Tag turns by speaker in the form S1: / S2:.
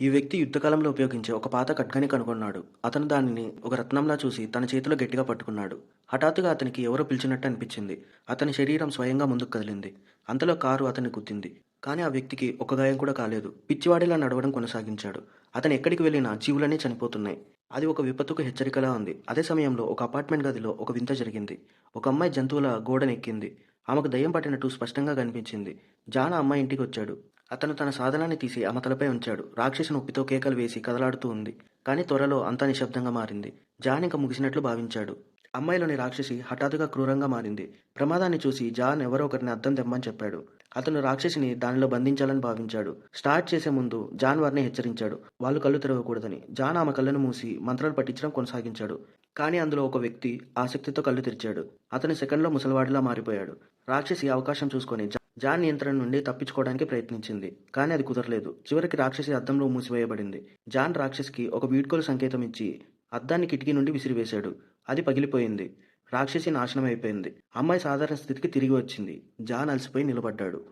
S1: ఈ వ్యక్తి యుద్ధకాలంలో ఉపయోగించే ఒక పాత ఖడ్గాని కనుగొన్నాడు. అతను దానిని ఒక రత్నంలా చూసి తన చేతిలో గట్టిగా పట్టుకున్నాడు. హఠాత్తుగా అతనికి ఎవరో పిలిచినట్టు అనిపించింది. అతని శరీరం స్వయంగా ముందుకు కదిలింది. అంతలో కారు అతన్ని గుద్దింది. కానీ ఆ వ్యక్తికి ఒక గాయం కూడా కాలేదు. పిచ్చివాడిలా నడవడం కొనసాగించాడు. అతను ఎక్కడికి వెళ్ళినా జీవులన్నీ చనిపోతున్నాయి. అది ఒక విపత్తుకు హెచ్చరికలా ఉంది. అదే సమయంలో ఒక అపార్ట్మెంట్ గదిలో ఒక వింత జరిగింది. ఒక అమ్మాయి జంతువుల గోడనెక్కింది. ఆమెకు దయ్యం పట్టినట్టు స్పష్టంగా కనిపించింది. జాన్ ఆ అమ్మాయి ఇంటికి వచ్చాడు. అతను తన సాధనాన్ని తీసి ఆమె తలపై ఉంచాడు. రాక్షసి నొప్పితో కేకలు వేసి కదలాడుతూ ఉంది. కానీ త్వరలో అంతా నిశ్శబ్దంగా మారింది. జాన్ ఇంక ముగిసినట్లు భావించాడు. అమ్మాయిలోని రాక్షసి హఠాత్తుగా క్రూరంగా మారింది. ప్రమాదాన్ని చూసి జాన్ ఎవరో ఒకరిని అద్దం తెమ్మని చెప్పాడు. అతను రాక్షసిని దానిలో బంధించాలని భావించాడు. స్టార్ట్ చేసే ముందు జాన్ వారిని హెచ్చరించాడు. వాళ్ళు కళ్ళు తెరవకూడదని. జాన్ ఆమె కళ్ళను మూసి మంత్రాలు పట్టించడం కొనసాగించాడు. కానీ అందులో ఒక వ్యక్తి ఆసక్తితో కళ్ళు తెరిచాడు. అతని సెకండ్లో ముసలివాడిలా మారిపోయాడు. రాక్షసి అవకాశం చూసుకొని జాన్ నియంత్రణ నుండి తప్పించుకోవడానికి ప్రయత్నించింది. కానీ అది కుదరలేదు. చివరికి రాక్షసి అద్దంలో మూసివేయబడింది. జాన్ రాక్షసికి ఒక వీడ్కోలు సంకేతం ఇచ్చి అద్దాన్ని కిటికీ నుండి విసిరివేశాడు. అది పగిలిపోయింది. రాక్షసి నాశనం అయిపోయింది. అమ్మాయి సాధారణ స్థితికి తిరిగి వచ్చింది. జాన్ అలసిపోయి నిలబడ్డాడు.